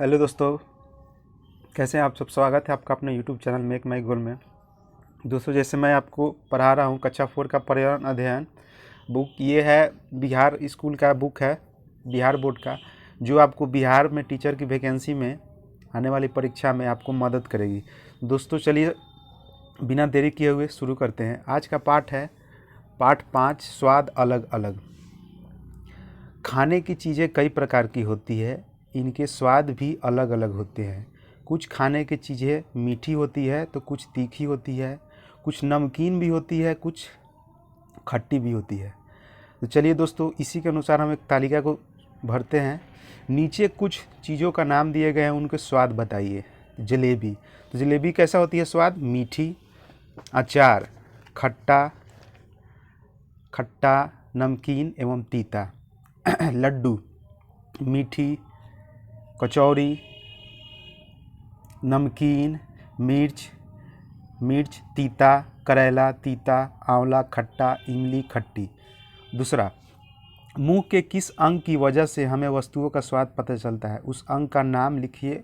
Hello दोस्तों, कैसे हैं आप सब। स्वागत है आपका अपने यूट्यूब चैनल मेक माई गोल में। दोस्तों, जैसे मैं आपको पढ़ा रहा हूँ कक्षा 4 का पर्यावरण अध्ययन बुक। ये है बिहार स्कूल का बुक है, बिहार बोर्ड का, जो आपको बिहार में टीचर की वैकेंसी में आने वाली परीक्षा में आपको मदद करेगी। दोस्तों चलिए बिना देरी किए हुए शुरू करते हैं। आज का पाठ है पाठ 5, स्वाद अलग अलग। खाने की चीज़ें कई प्रकार की होती है, इनके स्वाद भी अलग अलग होते हैं। कुछ खाने की चीज़ें मीठी होती है तो कुछ तीखी होती है, कुछ नमकीन भी होती है, कुछ खट्टी भी होती है। तो चलिए दोस्तों, इसी के अनुसार हम एक तालिका को भरते हैं। नीचे कुछ चीज़ों का नाम दिए गए हैं, उनके स्वाद बताइए। जलेबी, तो जलेबी कैसा होती है स्वाद? मीठी। अचार, खट्टा, खट्टा, नमकीन एवं तीता। लड्डू, मीठी। कचौरी, नमकीन। मिर्च, मिर्च तीता। करेला तीता। आंवला खट्टा। इमली खट्टी। दूसरा, मुंह के किस अंग की वजह से हमें वस्तुओं का स्वाद पता चलता है? उस अंग का नाम लिखिए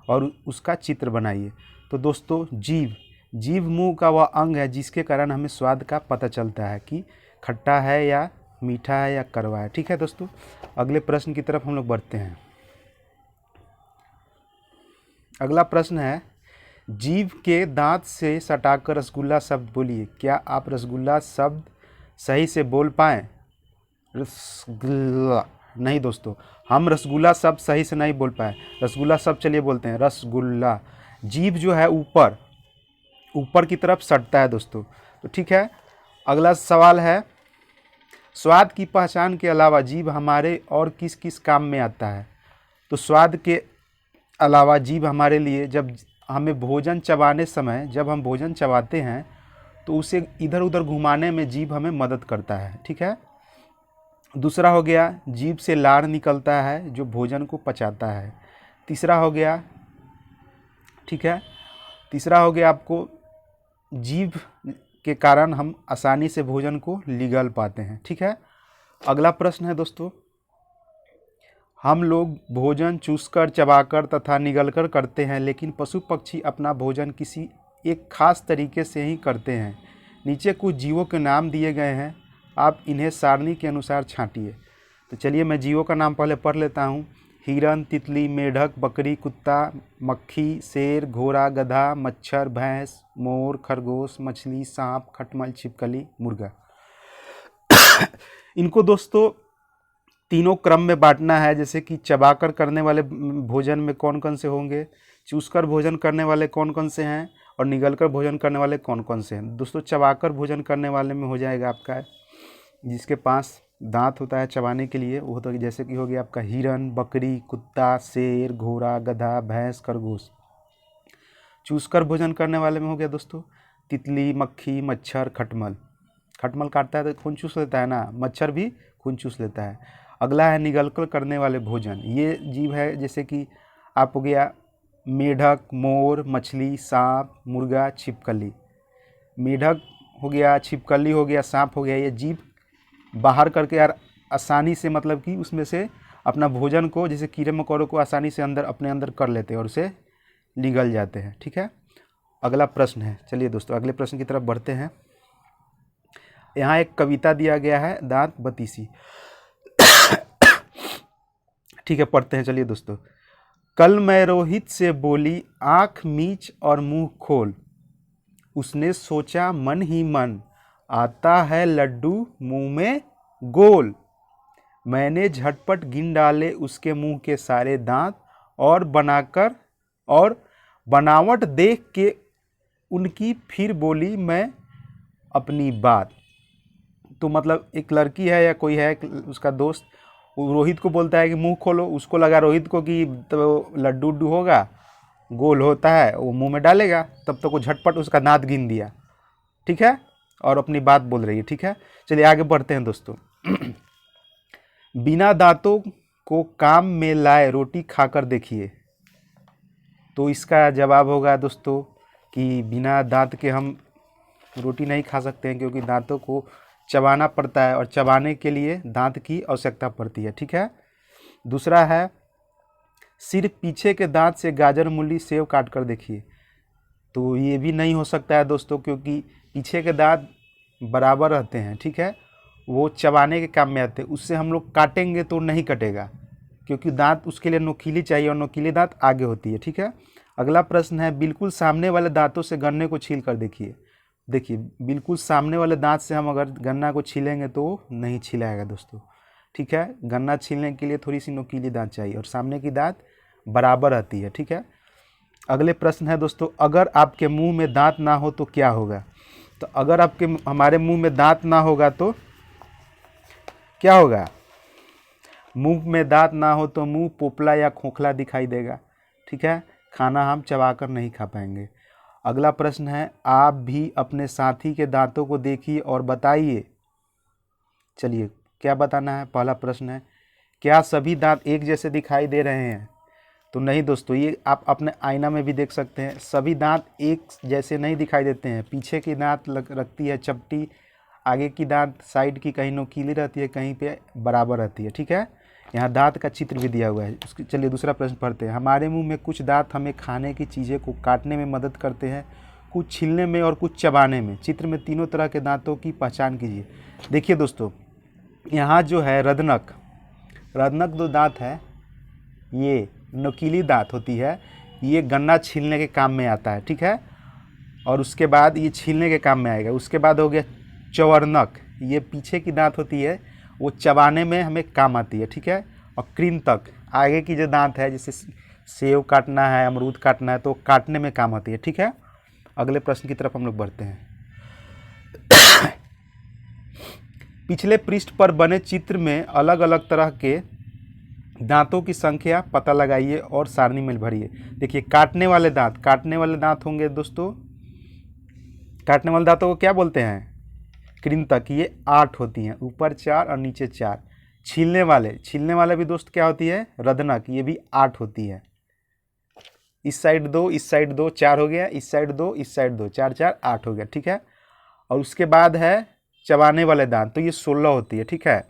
और उसका चित्र बनाइए। तो दोस्तों, जीभ। जीभ मुंह का वह अंग है जिसके कारण हमें स्वाद का पता चलता है कि खट्टा है या मीठा है या कड़वा है। ठीक है दोस्तों, अगले प्रश्न की तरफ हम लोग बढ़ते हैं। अगला प्रश्न है, जीभ के दांत से सटाकर रसगुल्ला शब्द बोलिए। क्या आप रसगुल्ला शब्द सही से बोल पाएँ? रसगुल्ला नहीं दोस्तों, हम रसगुल्ला शब्द सही से नहीं बोल पाए। रसगुल्ला शब्द चलिए बोलते हैं, रसगुल्ला। जीभ जो है ऊपर ऊपर की तरफ सटता है दोस्तों। तो ठीक है, अगला सवाल है, स्वाद की पहचान के अलावा जीभ हमारे और किस किस काम में आता है? तो स्वाद के अलावा जीभ हमारे लिए, जब हमें भोजन चबाने समय, जब हम भोजन चबाते हैं तो उसे इधर उधर घुमाने में जीभ हमें मदद करता है। ठीक है। दूसरा हो गया, जीभ से लार निकलता है जो भोजन को पचाता है। तीसरा हो गया, ठीक है, तीसरा हो गया आपको, जीभ के कारण हम आसानी से भोजन को निगल पाते हैं। ठीक है। अगला प्रश्न है दोस्तों, हम लोग भोजन चूसकर, चबाकर तथा निगलकर करते हैं, लेकिन पशु पक्षी अपना भोजन किसी एक खास तरीके से ही करते हैं। नीचे कुछ जीवों के नाम दिए गए हैं, आप इन्हें सारणी के अनुसार छांटिए। तो चलिए मैं जीवों का नाम पहले पढ़ लेता हूँ। हिरन, तितली, मेढक, बकरी, कुत्ता, मक्खी, शेर, घोड़ा, गधा, मच्छर, भैंस, मोर, खरगोश, मछली, सांप, खटमल, छिपकली, मुर्गा। इनको दोस्तों तीनों क्रम में बांटना है, जैसे कि चबाकर करने वाले भोजन में कौन कौन से होंगे, चूसकर भोजन करने वाले कौन कौन से हैं, और निगलकर भोजन करने वाले कौन कौन से हैं। दोस्तों, चबाकर भोजन करने वाले में हो जाएगा आपका, जिसके पास दांत होता है चबाने के लिए, वो तो जैसे कि हो गया आपका हिरन, बकरी, कुत्ता, शेर, घोड़ा, गधा, भैंस, खरगोश। चूसकर भोजन करने वाले में हो गया दोस्तों तितली, मक्खी, मच्छर, खटमल। खटमल काटता है तो खून चूस लेता है ना, मच्छर भी खून चूस लेता है। अगला है निगलकर करने वाले भोजन। ये जीव है जैसे कि आप हो गया मेढक, मोर, मछली, सांप, मुर्गा, छिपकली। मेढक हो गया, छिपकली हो गया, सांप हो गया। ये जीव बाहर करके यार आसानी से, मतलब कि उसमें से अपना भोजन को, जैसे कीड़े मकोड़ों को आसानी से अंदर अपने अंदर कर लेते हैं और उसे निगल जाते हैं। ठीक है। अगला प्रश्न है, चलिए दोस्तों अगले प्रश्न की तरफ बढ़ते हैं। यहाँ एक कविता दिया गया है, दांत बतीसी। ठीक है, पढ़ते हैं चलिए दोस्तों। कल मैं रोहित से बोली, आंख मीच और मुंह खोल, उसने सोचा मन ही मन, आता है लड्डू मुंह में गोल। मैंने झटपट गिन डाले उसके मुंह के सारे दांत, और बनावट देख के उनकी फिर बोली मैं अपनी बात। तो मतलब एक लड़की है या कोई है, उसका दोस्त, वो रोहित को बोलता है कि मुंह खोलो। उसको लगा रोहित को कि तो लड्डू उड्डू होगा, गोल होता है, वो मुंह में डालेगा। तब तक वो झटपट उसका दांत गिन दिया। ठीक है, और अपनी बात बोल रही है। ठीक है, चलिए आगे बढ़ते हैं दोस्तों। बिना दांतों को काम में लाए रोटी खाकर देखिए। तो इसका जवाब होगा दोस्तों कि बिना दांत के हम रोटी नहीं खा सकते हैं, क्योंकि दांतों को चबाना पड़ता है और चबाने के लिए दांत की आवश्यकता पड़ती है। ठीक है। दूसरा है, सिर्फ पीछे के दांत से गाजर, मूली, सेव काट कर देखिए। तो ये भी नहीं हो सकता है दोस्तों, क्योंकि पीछे के दांत बराबर रहते हैं, ठीक है, वो चबाने के काम में आते हैं। उससे हम लोग काटेंगे तो नहीं कटेगा, क्योंकि दांत उसके लिए नोकीली चाहिए और नोकीली दांत आगे होती है, ठीक है। अगला प्रश्न है, बिल्कुल सामने वाले दांतों से गन्ने को छील कर देखिए। देखिए, बिल्कुल सामने वाले दांत से हम अगर गन्ना को छीलेंगे तो नहीं छिलाएगा दोस्तों, ठीक है। गन्ना छीलने के लिए थोड़ी सी नोकीली दांत चाहिए और सामने की दांत बराबर रहती है, ठीक है। अगले प्रश्न है दोस्तों, अगर आपके मुंह में दांत ना हो तो क्या होगा। तो अगर हमारे मुंह में दांत ना होगा तो क्या होगा। मुंह में दांत ना हो तो मुंह पोपला या खोखला दिखाई देगा, ठीक है। खाना हम चबाकर नहीं खा पाएंगे। अगला प्रश्न है, आप भी अपने साथी के दांतों को देखिए और बताइए। चलिए, क्या बताना है। पहला प्रश्न है, क्या सभी दांत एक जैसे दिखाई दे रहे हैं। तो नहीं दोस्तों, ये आप अपने आईना में भी देख सकते हैं, सभी दांत एक जैसे नहीं दिखाई देते हैं। पीछे की दांत रखती है चपटी, आगे की दांत साइड की कहीं नोकीली रहती है, कहीं पे बराबर रहती है, ठीक है। यहाँ दांत का चित्र भी दिया हुआ है। उसकी चलिए दूसरा प्रश्न पढ़ते हैं। हमारे मुंह में कुछ दांत हमें खाने की चीज़ें को काटने में मदद करते हैं, कुछ छीलने में और कुछ चबाने में। चित्र में तीनों तरह के दांतों की पहचान कीजिए। देखिए दोस्तों, यहाँ जो है रदनक जो दांत है, ये नोकीली दांत होती है, ये गन्ना छीलने के काम में आता है, ठीक है। और उसके बाद ये छीलने के काम में आएगा। उसके बाद हो गया चवर्नक, ये पीछे की दांत होती है, वो चबाने में हमें काम आती है, ठीक है। और कृंतक, आगे की जो दांत है, जैसे सेव काटना है, अमरूद काटना है, तो काटने में काम आती है, ठीक है। अगले प्रश्न की तरफ हम लोग बढ़ते हैं। पिछले पृष्ठ पर बने चित्र में अलग अलग तरह के दांतों की संख्या पता लगाइए और सारणी में भरिए। देखिए, काटने वाले दांत होंगे दोस्तों। काटने वाले दांतों को क्या बोलते हैं, कृंतक, ये 8 होती हैं, ऊपर 4 और नीचे 4। छीलने वाले भी दोस्त क्या होती है, रदनक, ये भी 8 होती है। इस साइड 2, इस साइड 2, 4 हो गया, इस साइड 2, इस साइड 2, 4 4 8 हो गया, ठीक है। और उसके बाद है चबाने वाले दांत, तो ये 16 होती है, ठीक है।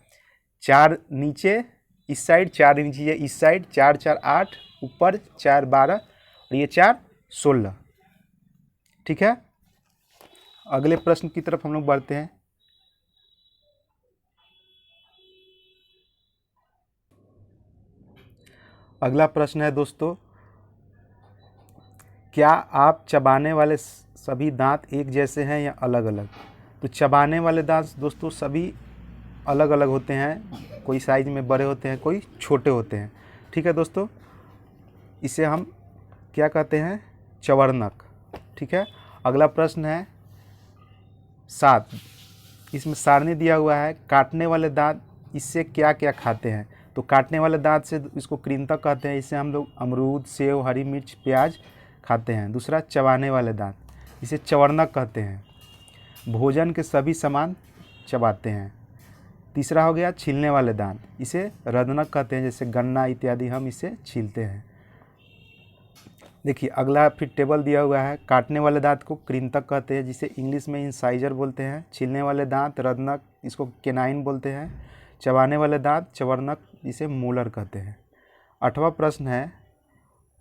4 नीचे इस साइड, 4 नीचे इस साइड, 4 4 8, ऊपर 4 12 और ये 4 16, ठीक है। अगले प्रश्न की तरफ हम लोग बढ़ते हैं। अगला प्रश्न है दोस्तों, क्या आप चबाने वाले सभी दांत एक जैसे हैं या अलग अलग। तो चबाने वाले दांत दोस्तों सभी अलग अलग होते हैं, कोई साइज में बड़े होते हैं, कोई छोटे होते हैं, ठीक है दोस्तों। इसे हम क्या कहते हैं, चवर्नक, ठीक है। अगला प्रश्न है 7, इसमें सारणी दिया हुआ है, काटने वाले दांत इससे क्या क्या खाते हैं। तो काटने वाले दांत से इसको कृंतक कहते हैं, इससे हम लोग अमरूद, सेव, हरी मिर्च, प्याज खाते हैं। दूसरा, चबाने वाले दांत, इसे चवर्नक कहते हैं, भोजन के सभी सामान चबाते हैं। तीसरा हो गया छीलने वाले दांत, इसे रदनक कहते हैं, जैसे गन्ना इत्यादि हम इसे छीलते हैं। देखिए, अगला फिर टेबल दिया हुआ है, काटने वाले दांत को कृंतक कहते हैं, जिसे इंग्लिश में इंसाइजर बोलते हैं। छीलने वाले दांत रदनक, इसको केनाइन बोलते हैं। चबाने वाले दांत चवर्नक, जिसे मोलर कहते हैं। 8वां प्रश्न है,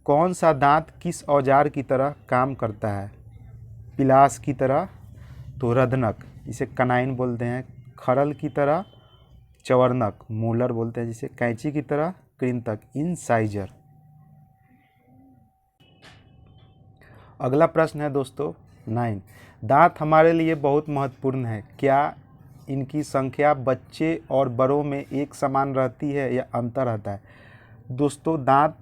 कौन सा दांत किस औजार की तरह काम करता है। पिलास की तरह तो रदनक, इसे कनाइन बोलते हैं। खरल की तरह चवर्नक, मोलर बोलते हैं, जिसे कैंची की तरह कृंतक, इंसाइजर। अगला प्रश्न है दोस्तों 9, दांत हमारे लिए बहुत महत्वपूर्ण है, क्या इनकी संख्या बच्चे और बड़ों में एक समान रहती है या अंतर रहता है। दोस्तों, दांत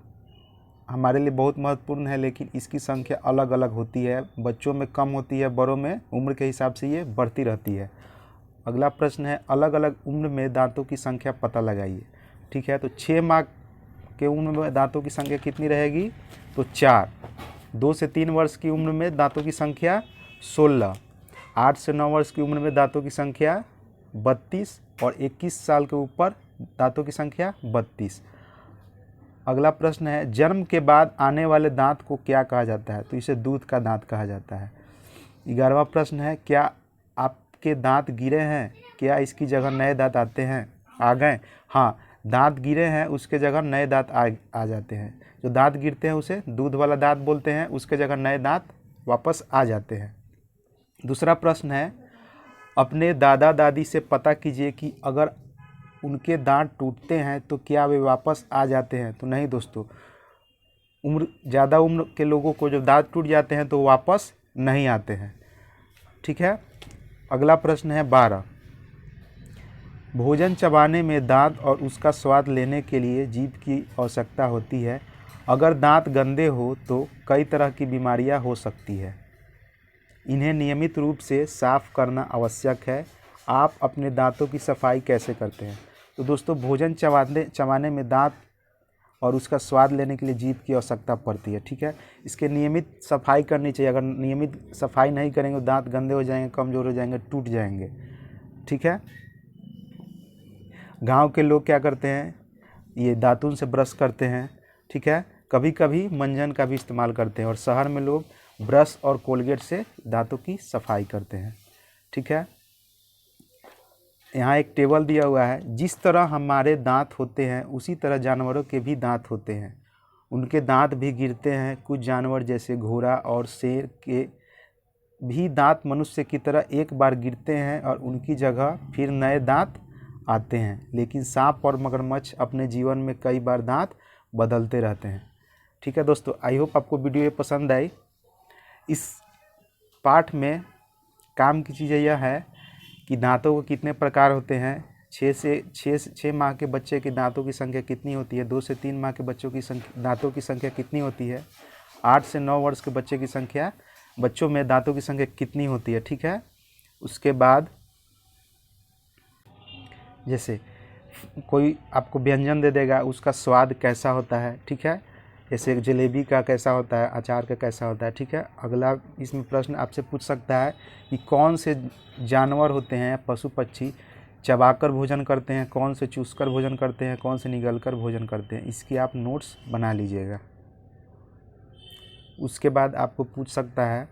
हमारे लिए बहुत महत्वपूर्ण है, लेकिन इसकी संख्या अलग अलग होती है, बच्चों में कम होती है, बड़ों में उम्र के हिसाब से ये बढ़ती रहती है। अगला प्रश्न है, अलग अलग उम्र में दांतों की संख्या पता लगाइए, ठीक है। तो 6 माह के उम्र में दांतों की संख्या कितनी रहेगी, तो 4। 2 से 3 वर्ष की उम्र में दांतों की संख्या 16। 8 से 9 वर्ष की उम्र में दांतों की संख्या 32 और 21 साल के ऊपर दांतों की संख्या 32। अगला प्रश्न है, जन्म के बाद आने वाले दांत को क्या कहा जाता है। तो इसे दूध का दांत कहा जाता है। 11वां प्रश्न है, क्या आपके दांत गिरे हैं, क्या इसकी जगह नए दांत आ गए। हाँ, दांत गिरे हैं उसके जगह नए दांत आ जाते हैं। जो दांत गिरते हैं उसे दूध वाला दांत बोलते हैं, उसके जगह नए दांत वापस आ जाते हैं। दूसरा प्रश्न है, अपने दादा दादी से पता कीजिए कि अगर उनके दांत टूटते हैं तो क्या वे वापस आ जाते हैं। तो नहीं दोस्तों, ज़्यादा उम्र के लोगों को जब दांत टूट जाते हैं तो वापस नहीं आते हैं। ठीक है। अगला प्रश्न है 12, भोजन चबाने में दांत और उसका स्वाद लेने के लिए जीभ की आवश्यकता होती है। अगर दांत गंदे हो तो कई तरह की बीमारियां हो सकती है। इन्हें नियमित रूप से साफ करना आवश्यक है। आप अपने दांतों की सफाई कैसे करते हैं। तो दोस्तों, भोजन चबाने में दांत और उसका स्वाद लेने के लिए जीभ की आवश्यकता पड़ती है। ठीक है। इसके नियमित सफाई करनी चाहिए। अगर नियमित सफाई नहीं करेंगे तो दांत गंदे हो जाएंगे, कमज़ोर हो जाएंगे, टूट जाएंगे। ठीक है। गांव के लोग क्या करते हैं, ये दातुन से ब्रश करते हैं। ठीक है। कभी कभी मंजन का भी इस्तेमाल करते हैं, और शहर में लोग ब्रश और कोलगेट से दांतों की सफाई करते हैं। ठीक है। यहाँ एक टेबल दिया हुआ है, जिस तरह हमारे दांत होते हैं उसी तरह जानवरों के भी दांत होते हैं। उनके दांत भी गिरते हैं। कुछ जानवर जैसे घोड़ा और शेर के भी दांत मनुष्य की तरह एक बार गिरते हैं और उनकी जगह फिर नए दांत आते हैं। लेकिन सांप और मगरमच्छ अपने जीवन में कई बार दांत बदलते रहते हैं। ठीक है दोस्तों, आई होप आपको वीडियो ये पसंद आई। इस पाठ में काम की चीज़ यह है कि दांतों को कितने प्रकार होते हैं। 6 माह के बच्चे के दांतों की संख्या कितनी होती है। 2 से 3 माह के बच्चों की दांतों की संख्या कितनी होती है। 8 से 9 वर्ष के बच्चों में दांतों की संख्या कितनी होती है। ठीक है। उसके बाद जैसे कोई आपको व्यंजन दे देगा, उसका स्वाद कैसा होता है। ठीक है। जैसे जलेबी का कैसा होता है, अचार का कैसा होता है। ठीक है। अगला इसमें प्रश्न आपसे पूछ सकता है कि कौन से जानवर होते हैं, पशु पक्षी चबाकर भोजन करते हैं, कौन से चूसकर भोजन करते हैं, कौन से निगलकर भोजन करते हैं। इसकी आप नोट्स बना लीजिएगा। उसके बाद आपको पूछ सकता है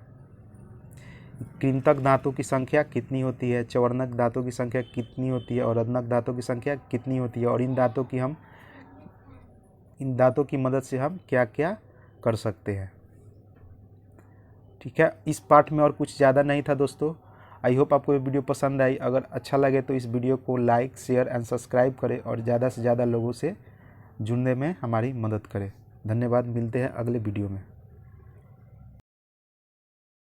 कृंतक दांतों की संख्या कितनी होती है, चवर्णक दांतों की संख्या कितनी होती है और अदनक दांतों की संख्या कितनी होती है, और इन दांतों की मदद से हम क्या क्या कर सकते हैं। ठीक है। इस पाठ में और कुछ ज़्यादा नहीं था दोस्तों। आई होप आपको ये वीडियो पसंद आई। अगर अच्छा लगे तो इस वीडियो को लाइक, शेयर एंड सब्सक्राइब करें और ज़्यादा से ज़्यादा लोगों से जुड़ने में हमारी मदद करें। धन्यवाद। मिलते हैं अगले वीडियो में।